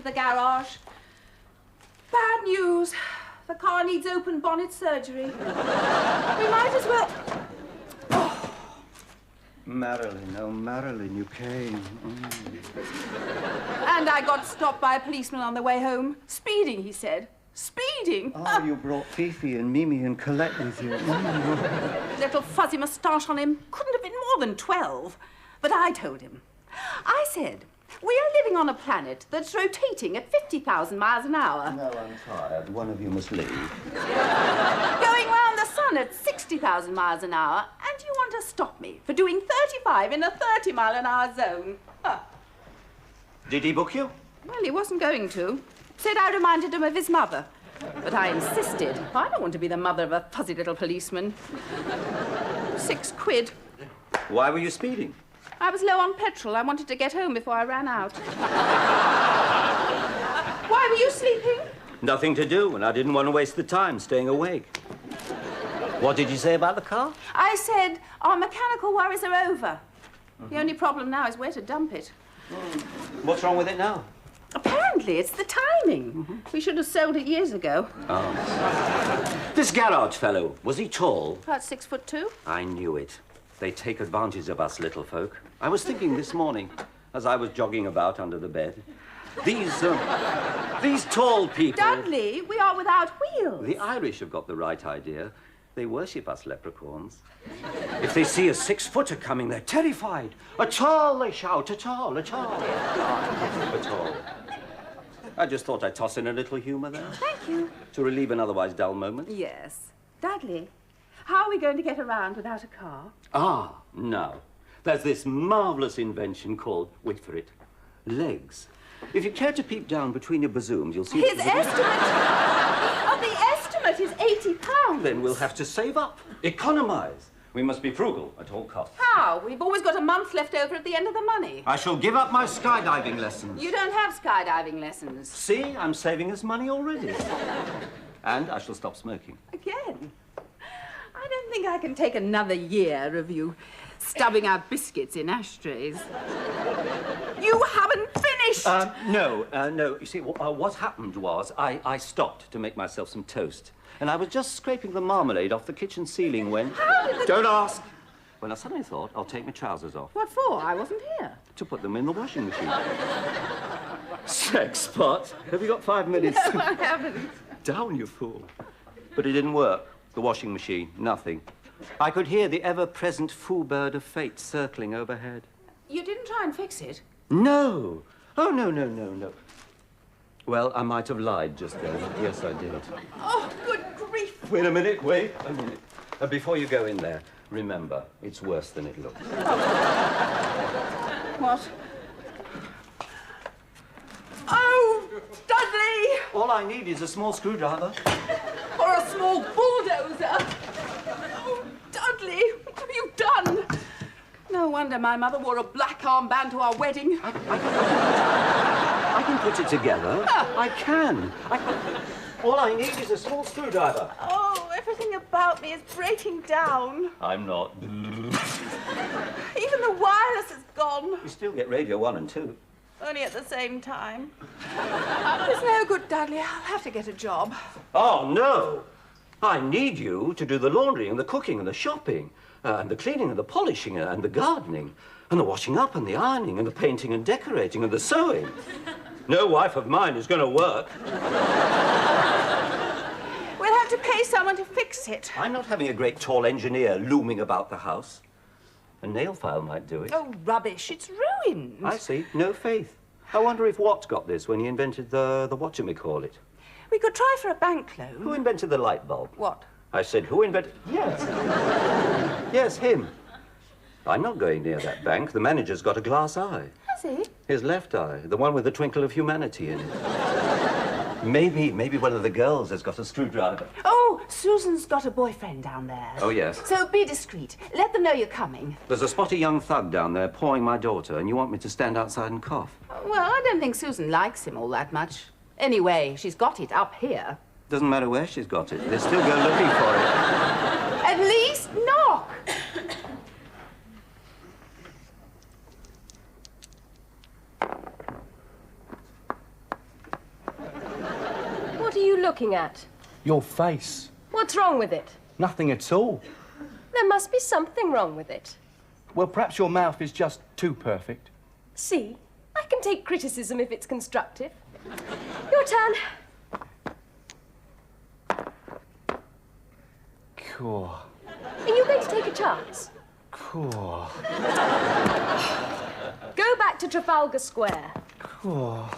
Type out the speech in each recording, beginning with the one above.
to the garage. Bad news. The car needs open bonnet surgery. We might as well... Oh. Marilyn, oh, Marilyn, you came. And I got stopped by a policeman on the way home. Speeding, he said. Speeding? Oh, you brought Fifi and Mimi and Colette with you. Little fuzzy moustache on him. Couldn't have been more than 12. But I told him. I said, we are living on a planet that's rotating at 50,000 miles an hour. No, I'm tired. One of you must leave. Going round the sun at 60,000 miles an hour, and you want to stop me for doing 35 in a 30-mile-an-hour zone. Huh. Did he book you? Well, he wasn't going to. Said I reminded him of his mother. But I insisted. I don't want to be the mother of a fuzzy little policeman. £6. Why were you speeding? I was low on petrol. I wanted to get home before I ran out. Why were you sleeping? Nothing to do, and I didn't want to waste the time staying awake. What did you say about the car? I said our mechanical worries are over. The only problem now is where to dump it. What's wrong with it now? Apparently, it's the timing. We should have sold it years ago. Oh. This garage fellow, was he tall? About 6'2". I knew it. They take advantage of us little folk. I was thinking this morning, as I was jogging about under the bed, these tall people... Dudley, we are without wheels. The Irish have got the right idea. They worship us leprechauns. If they see a 6-footer coming, they're terrified. A tall, they shout, a tall, a tall. A tall. I just thought I'd toss in a little humour there. Thank you. To relieve an otherwise dull moment. Yes. Dudley, how are we going to get around without a car? Ah, now. There's this marvellous invention called, wait for it, legs. If you care to peep down between your bazooms, you'll see... His estimate of the estimate is £80. Then we'll have to save up, economise. We must be frugal at all costs. How? We've always got a month left over at the end of the money. I shall give up my skydiving lessons. You don't have skydiving lessons. See, I'm saving us money already. And I shall stop smoking. Again? I don't think I can take another year of you stubbing out biscuits in ashtrays. You haven't finished! No. You see, what happened was I stopped to make myself some toast. And I was just scraping the marmalade off the kitchen ceiling when... How did the... Don't ask! When I suddenly thought, I'll take my trousers off. What for? I wasn't here. To put them in the washing machine. Sex spot. Have you got 5 minutes? No, I haven't. Down, you fool. But it didn't work. The washing machine, nothing. I could hear the ever-present foo bird of fate circling overhead. You didn't try and fix it? No. Oh, no. Well, I might have lied just then. Yes, I did. Oh, good grief. Wait a minute. Before you go in there, remember, it's worse than it looks. What? Oh, Dudley! All I need is a small screwdriver. Or a small bulldozer. Oh, Dudley, what have you done? No wonder my mother wore a black armband to our wedding. I can put it together. I can. All I need is a small screwdriver. Oh, everything about me is breaking down. I'm not. Even the wireless is gone. You still get Radio 1 and 2. Only at the same time. It's no good, Dudley. I'll have to get a job. Oh, no. I need you to do the laundry and the cooking and the shopping and the cleaning and the polishing and the gardening and the washing up and the ironing and the painting and decorating and the sewing. No wife of mine is going to work. We'll have to pay someone to fix it. I'm not having a great tall engineer looming about the house. A nail file might do it. Oh, rubbish. It's ruined. I see. No faith. I wonder if Watt got this when he invented the whatchamacallit. We could try for a bank loan. Who invented the light bulb? What? I said, who invented... Yes. Yes, him. I'm not going near that bank. The manager's got a glass eye. Has he? His left eye, the one with the twinkle of humanity in it. Maybe one of the girls has got a screwdriver. Oh, Susan's got a boyfriend down there. Oh, yes. So be discreet. Let them know you're coming. There's a spotty young thug down there pawing my daughter, and you want me to stand outside and cough. Well, I don't think Susan likes him all that much. Anyway, she's got it up here. Doesn't matter where she's got it. They still go looking for it. At least knock. are you looking at? Your face. What's wrong with it? Nothing at all. There must be something wrong with it. Well, perhaps your mouth is just too perfect. See, I can take criticism if it's constructive. Your turn. Cool. Are you going to take a chance? Cool. Go back to Trafalgar Square. Cool.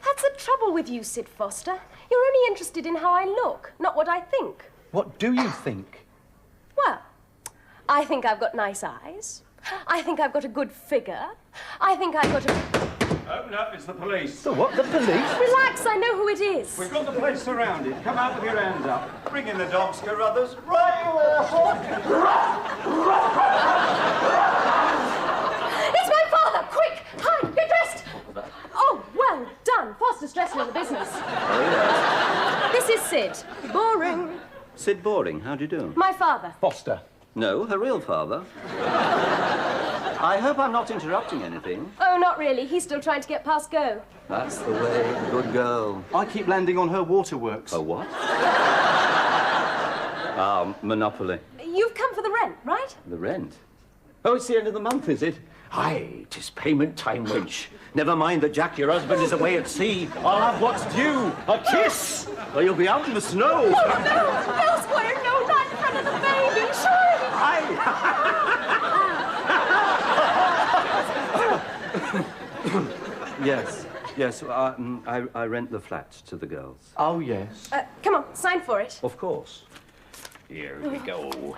That's the trouble with you, Sid Foster. You're only interested in how I look, not what I think. What do you think? Well, I think I've got nice eyes. I think I've got a good figure. I think I've got a... Open up, it's the police. So what, the police? Relax, I know who it is. We've got the place surrounded. Come out with your hands up. Bring in the dogs, Carruthers. Right you are. It's my father! Quick! Hide! Get dressed! Oh, well done. Foster's dressing in the business. Oh, yes. This is Sid. Boring. Sid Boring, how do you do? My father. Foster. No, her real father. I hope I'm not interrupting anything. Oh, not really. He's still trying to get past go. That's the way. Good girl. I keep landing on her waterworks. A what? Monopoly. You've come for the rent, right? The rent? Oh, it's the end of the month, is it? Aye, 'tis payment time, wench. Never mind that Jack, your husband, is away at sea. I'll have what's due. A kiss! Or you'll be out in the snow. Oh, no! No, Squire, no, not in front of the baby, surely! Aye! Yes, I rent the flat to the girls. Oh, yes. Come on, sign for it. Of course. Here we go.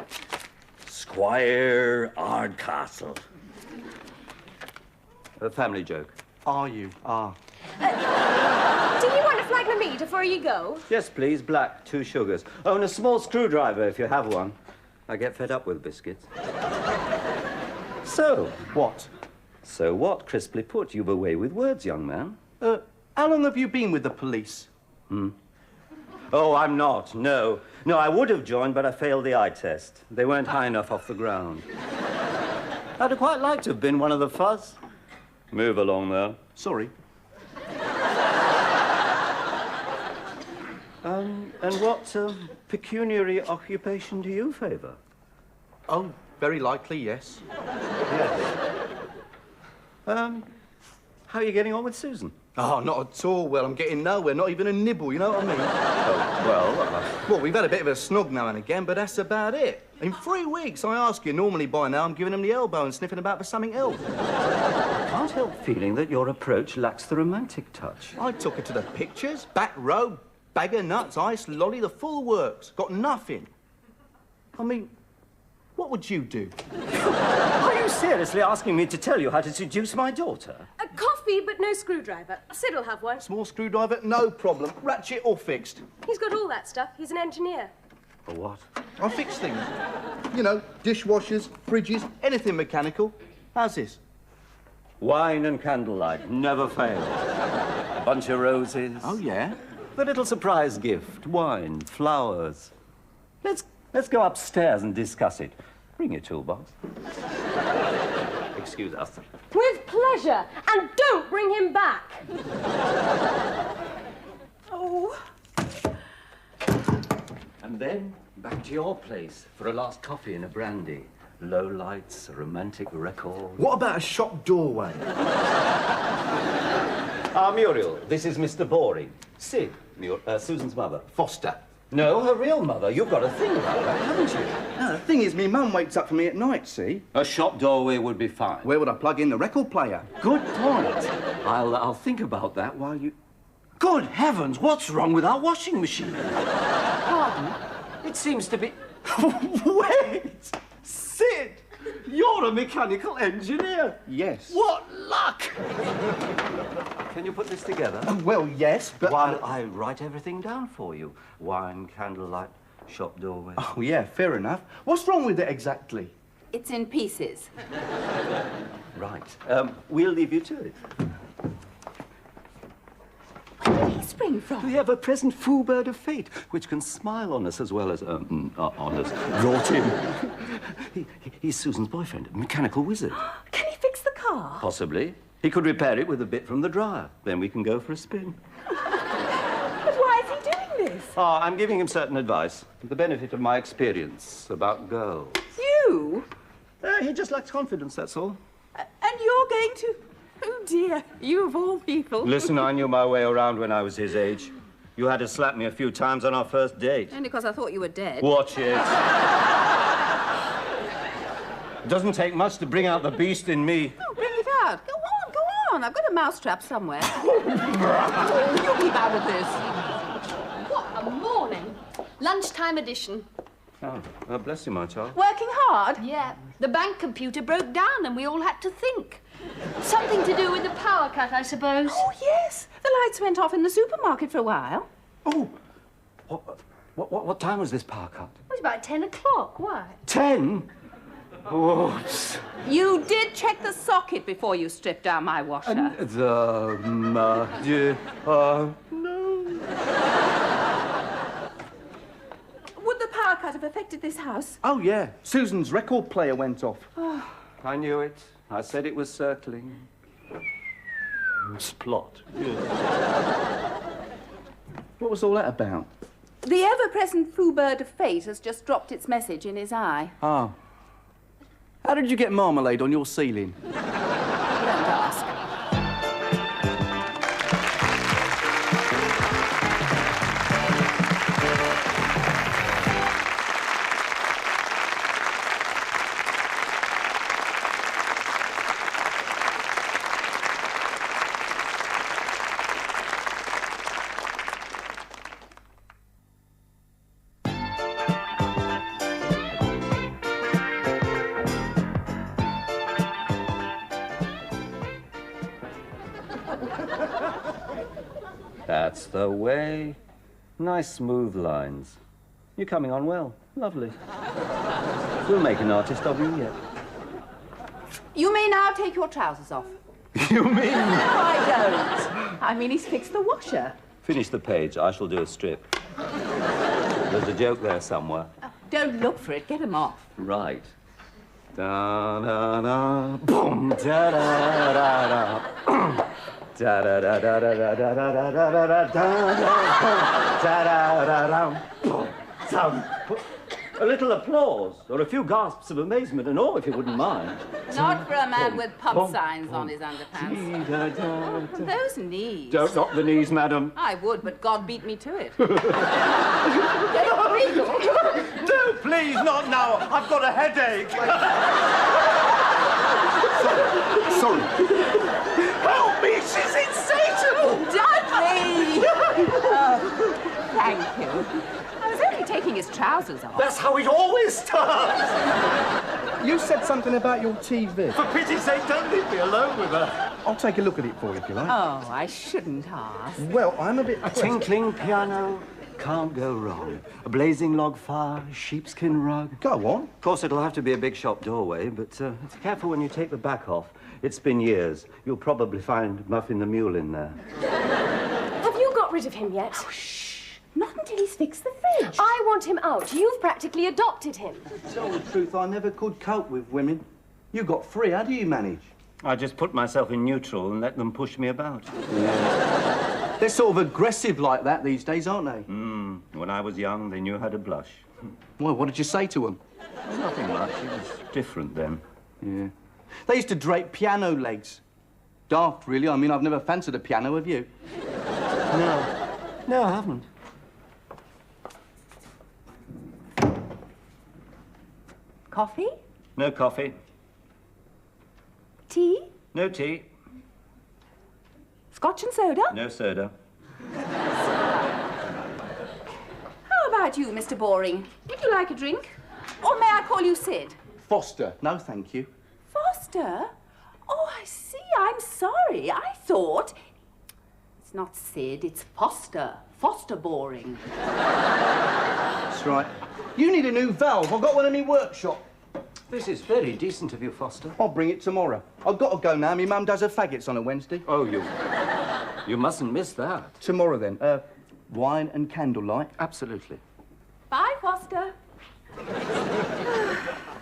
Squire Ardcastle. A family joke. Are you? Ah. Do you want a flag of me before you go? Yes, please. Black, 2 sugars. Oh, and a small screwdriver if you have one. I get fed up with biscuits. So. What? So what? Crisply put. You've a way with words, young man. How long have you been with the police? Oh, I'm not. No. No, I would have joined, but I failed the eye test. They weren't high enough off the ground. I'd have quite liked to have been one of the fuzz. Move along, though. Sorry. And what pecuniary occupation do you favour? Oh, very likely, yes. Yes. How are you getting on with Susan? Oh, not at all. Well, I'm getting nowhere. Not even a nibble, you know what I mean? Well, we've had a bit of a snog now and again, but that's about it. In 3 weeks, I ask you, normally by now I'm giving him the elbow and sniffing about for something else. I can't help feeling that your approach lacks the romantic touch. I took her to the pictures, back row, bag of nuts, ice, lolly, the full works. Got nothing. I mean, what would you do? Are you seriously asking me to tell you how to seduce my daughter? A coffee, but no screwdriver. Sid'll have one. Small screwdriver, no problem. Ratchet all fixed. He's got all that stuff. He's an engineer. Or what? I fix things. You know, dishwashers, fridges, anything mechanical. How's this? Wine and candlelight never fail. A bunch of roses. Oh, yeah? The little surprise gift. Wine, flowers. Let's go upstairs and discuss it. Bring your toolbox. Excuse us. With pleasure. And don't bring him back. Oh. And then back to your place for a last coffee and a brandy. Low lights, a romantic record. What about a shop doorway? Muriel, this is Mr. Boring. Sid, Susan's mother. Foster. No, her real mother. You've got to think about that, haven't you? No, the thing is, me mum wakes up for me at night, see? A shop doorway would be fine. Where would I plug in the record player? Good point. I'll think about that while you... Good heavens, what's wrong with our washing machine? Pardon? It seems to be... Wait! Sid! You're a mechanical engineer. Yes. What luck! Can you put this together? Well, yes, but... While I write everything down for you. Wine, candlelight, shop doorway. Oh, yeah, fair enough. What's wrong with it exactly? It's in pieces. Right. We'll leave you to it. Where did he spring from? We have a present foo bird of fate, which can smile on us as well as on us. Brought him. He's Susan's boyfriend, a mechanical wizard. Can he fix the car? Possibly. He could repair it with a bit from the dryer. Then we can go for a spin. But why is he doing this? Oh, I'm giving him certain advice, for the benefit of my experience about girls. You? He just lacks confidence, that's all. And you're going to... Oh, dear. You of all people. Listen, I knew my way around when I was his age. You had to slap me a few times on our first date. Only because I thought you were dead. Watch it. It doesn't take much to bring out the beast in me. Oh, bring it out. Go on, go on. I've got a mousetrap somewhere. Oh, you keep out of this. What a morning. Lunchtime edition. Oh, bless you, my child. Working hard? Yeah. The bank computer broke down and we all had to think. Something to do with the power cut, I suppose. Oh, yes. The lights went off in the supermarket for a while. Oh, what time was this power cut? It was about 10 o'clock. Why? 10? Oops. You did check the socket before you stripped down my washer. No. Would the power cut have affected this house? Oh, yeah. Susan's record player went off. I knew it. I said it was circling. Splot. What was all that about? The ever-present foo bird of fate has just dropped its message in his eye. Oh. How did you get marmalade on your ceiling? Don't ask. That's the way. Nice, smooth lines. You're coming on well. Lovely. We'll make an artist of you yet. You may now take your trousers off. You mean? No, I don't. I mean, he's fixed the washer. Finish the page. I shall do a strip. There's a joke there somewhere. Don't look for it. Get him off. Right. Da da da, boom, da da da da. Da da da da da da da da da da da da da da. A little applause, or a few gasps of amazement and all, if you wouldn't mind. Not for a man with pub signs on his underpants. Those knees. Don't knock the knees, madam. I would, but God beat me to it. Do, please, not now. I've got a headache. Sorry. Help me, she's insatiable. Dudley! Thank you. I was only taking his trousers off. That's how it always starts. You said something about your TV. For pity's sake, don't leave me alone with her. I'll take a look at it for you, if you like. Oh, I shouldn't ask. Well, I'm a bit... A tinkling piano can't go wrong. A blazing log fire, sheepskin rug. Go on. Of course, it'll have to be a big shop doorway, but be careful when you take the back off. It's been years. You'll probably find Muffin the Mule in there. Have you got rid of him yet? Oh, shh. Not until he's fixed the fridge. I want him out. You've practically adopted him. To tell the truth, I never could cope with women. You got three. How do you manage? I just put myself in neutral and let them push me about. Yeah. They're sort of aggressive like that these days, aren't they? When I was young, they knew how to blush. Well, what did you say to them? Nothing much. It was different then. Yeah. They used to drape piano legs. Daft, really. I mean, I've never fancied a piano, have you? No, I haven't. Coffee? No coffee. Tea? No tea. Scotch and soda? No soda. How about you, Mr. Boring? Would you like a drink? Or may I call you Sid? Foster. No, thank you. Foster? Oh, I see. I'm sorry. I thought... It's not Sid, it's Foster. Foster Boring. That's right. You need a new valve. I've got one in my workshop. This is very decent of you, Foster. I'll bring it tomorrow. I've got to go now. My mum does her faggots on a Wednesday. Oh, you mustn't miss that. Tomorrow, then. Wine and candlelight. Absolutely. Bye, Foster.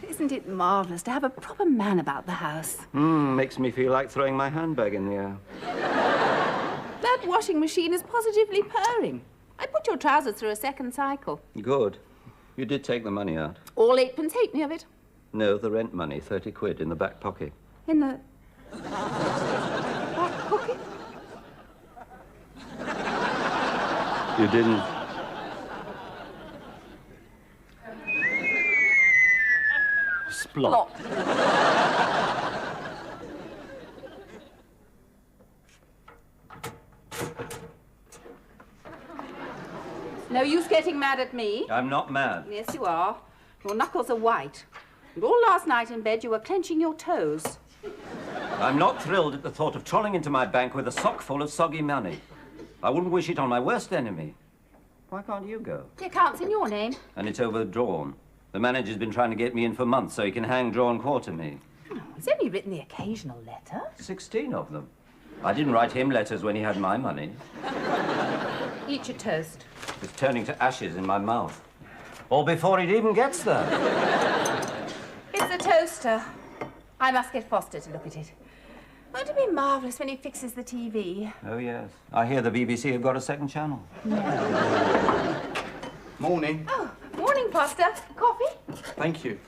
Isn't it marvellous to have a proper man about the house? Makes me feel like throwing my handbag in the air. That washing machine is positively purring. I put your trousers through a second cycle. Good. You did take the money out. All 8pence halfpenny of it. No, the rent money, 30 quid in the back pocket. In the... back pocket? You didn't. Splot. No use getting mad at me. I'm not mad. Yes, you are. Your knuckles are white. And all last night in bed you were clenching your toes. I'm not thrilled at the thought of trolling into my bank with a sock full of soggy money. I wouldn't wish it on my worst enemy. Why can't you go? The account's in your name. And it's overdrawn. The manager's been trying to get me in for months so he can hang, draw and quarter me. Oh, he's only written the occasional letter. 16 of them. I didn't write him letters when he had my money. Eat your toast. It's turning to ashes in my mouth. All before it even gets there. It's a toaster. I must get Foster to look at it. Won't it be marvellous when he fixes the TV? Oh, yes. I hear the BBC have got a second channel. Morning. Oh, morning, Foster. Coffee? Thank you.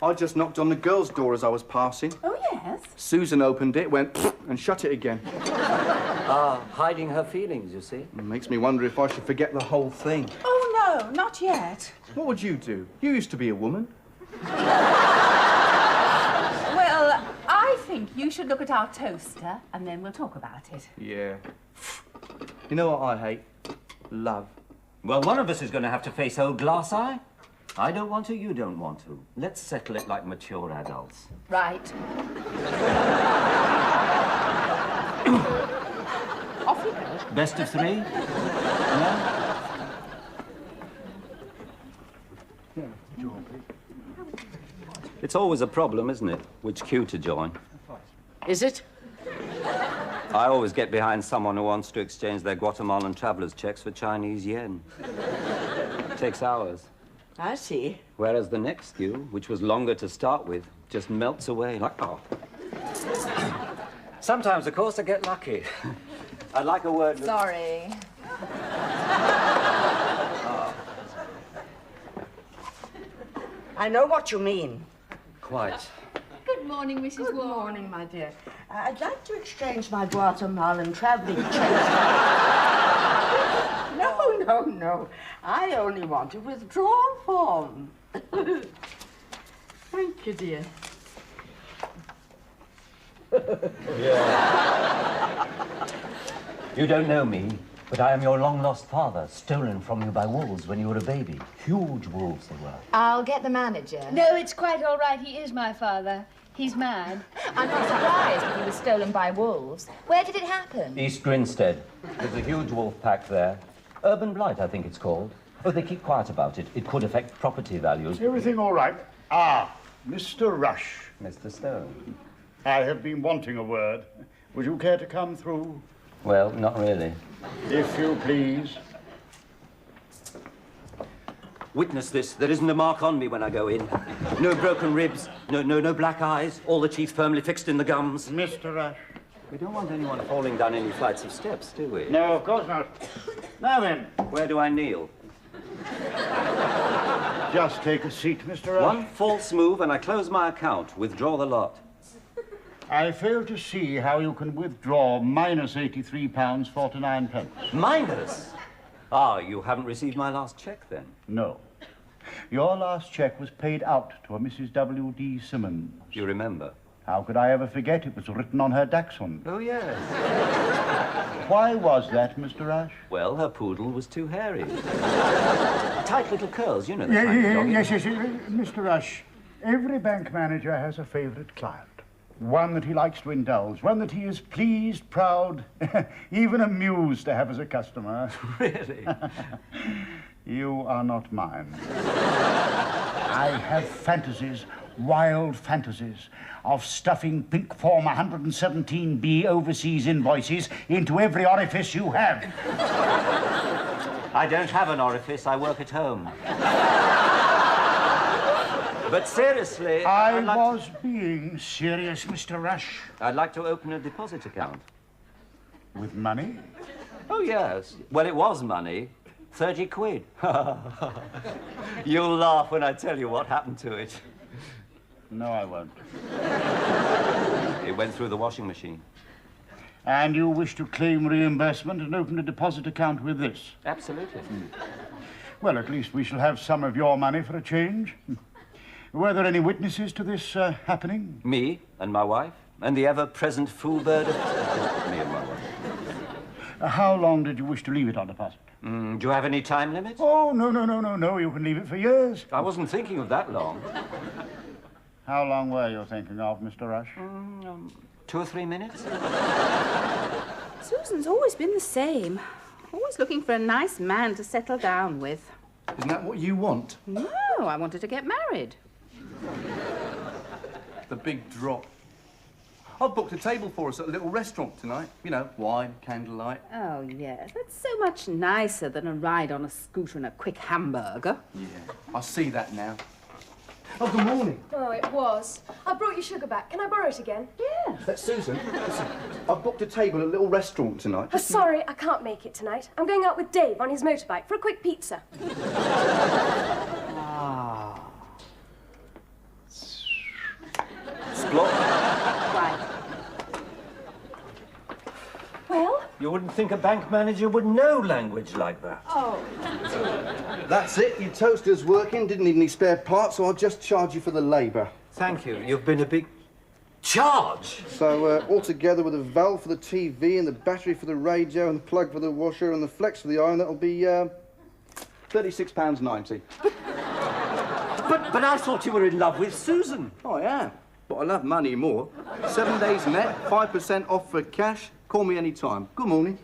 I just knocked on the girls' door as I was passing. Oh, yes. Susan opened it, went and shut it again. Hiding her feelings, you see. It makes me wonder if I should forget the whole thing. Oh, no, not yet. What would you do? You used to be a woman. Well, I think you should look at our toaster and then we'll talk about it. Yeah. You know what I hate? Love. Well, one of us is going to have to face old Glass Eye. I don't want to, you don't want to. Let's settle it like mature adults. Right. Off you go. Best of three? No? It's always a problem, isn't it? Which queue to join. Is it? I always get behind someone who wants to exchange their Guatemalan traveller's checks for Chinese yen. It takes hours. I see. Whereas the next queue, which was longer to start with, just melts away like... Oh. Sometimes, of course, I get lucky. I'd like a word with... Sorry. I know what you mean. Quite. Good morning, Mrs. Good Ward. morning, my dear. I'd like to exchange my Guatemalan traveling checks. No. I only want a withdrawal form. Thank you, dear. You don't know me, but I am your long-lost father, stolen from you by wolves when you were a baby. Huge wolves they were. I'll get the manager. No, it's quite all right. He is my father. He's mad. I'm not surprised if he was stolen by wolves. Where did it happen? East Grinstead. There's a huge wolf pack there. Urban blight, I think it's called. Oh, they keep quiet about it. It could affect property values. Everything all right? Ah, Mr. Rush. Mr. Stone. I have been wanting a word. Would you care to come through? Well, not really. If you please. Witness this. There isn't a mark on me when I go in. No broken ribs, no black eyes, all the teeth firmly fixed in the gums. Mr. Rush. We don't want anyone falling down any flights of steps, do we? No, of course not. Now then, Where do I kneel? just take a seat, Mr. Rush. One false move and I close my account, withdraw the lot. I fail to see how you can withdraw minus £83.49. Minus? Ah, you haven't received my last cheque then? No. Your last cheque was paid out to a Mrs. W.D. Simmons. You remember? How could I ever forget? It was written on her dachshund. Oh, yes. Why was that, Mr. Rush? Well, her poodle was too hairy. Tight little curls, you know the kind of dog. Yes, Mr. Rush. Every bank manager has a favourite client. One that he likes to indulge, one that he is pleased, proud, even amused to have as a customer. Really? You are not mine. I have fantasies, wild fantasies, of stuffing pink form 117B overseas invoices into every orifice you have. I don't have an orifice, I work at home. But seriously, I was being serious, Mr. Rush. I'd like to open a deposit account. With money? Oh, yes. Well, it was money. 30 quid. You'll laugh when I tell you what happened to it. No, I won't. It went through the washing machine. And you wish to claim reimbursement and open a deposit account with this? Absolutely. Well, at least we shall have some of your money for a change. Were there any witnesses to this happening? Me and my wife, and the ever-present fool bird of... Me and my wife. How long did you wish to leave it on deposit? Do you have any time limit? Oh, no. You can leave it for years. I wasn't thinking of that long. How long were you thinking of, Mr. Rush? 2 or 3 minutes? Susan's always been the same. Always looking for a nice man to settle down with. Isn't that what you want? No, I wanted to get married. The big drop. I've booked a table for us at a little restaurant tonight. You know, wine, candlelight. Oh, yes. That's so much nicer than a ride on a scooter and a quick hamburger. Yeah, I see that now. Oh, good morning. Oh, it was. I brought your sugar back. Can I borrow it again? Yeah. Susan, listen, I've booked a table at a little restaurant tonight. Oh, sorry, I can't make it tonight. I'm going out with Dave on his motorbike for a quick pizza. Splot. Right. Well? You wouldn't think a bank manager would know language like that. Oh. That's it. Your toaster's working. Didn't need any spare parts, so I'll just charge you for the labour. Thank you. You've been a big... charge! So, altogether with a valve for the TV and the battery for the radio and the plug for the washer and the flex for the iron, that'll be, £36.90. But I thought you were in love with Susan. Oh, I am. But I love money more. 7 days net, 5% off for cash. Call me any time. Good morning.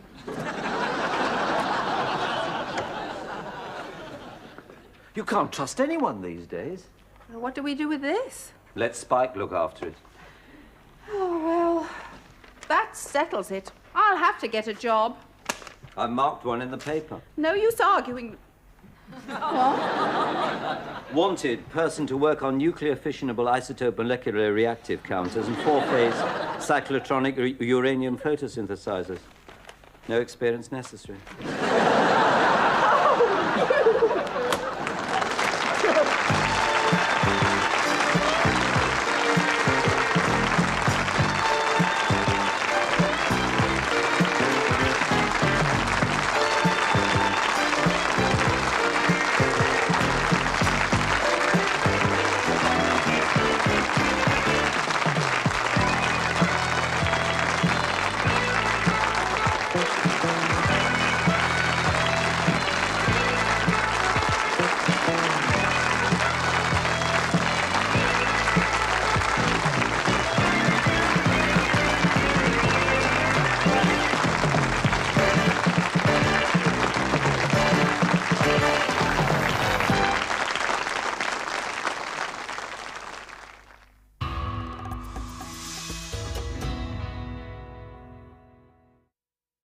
You can't trust anyone these days. Well, what do we do with this? Let Spike look after it. Oh, well, that settles it. I'll have to get a job. I marked one in the paper. No use arguing. What? Wanted, person to work on nuclear fissionable isotope molecular reactive counters and 4-phase cyclotronic uranium photosynthesizers. No experience necessary.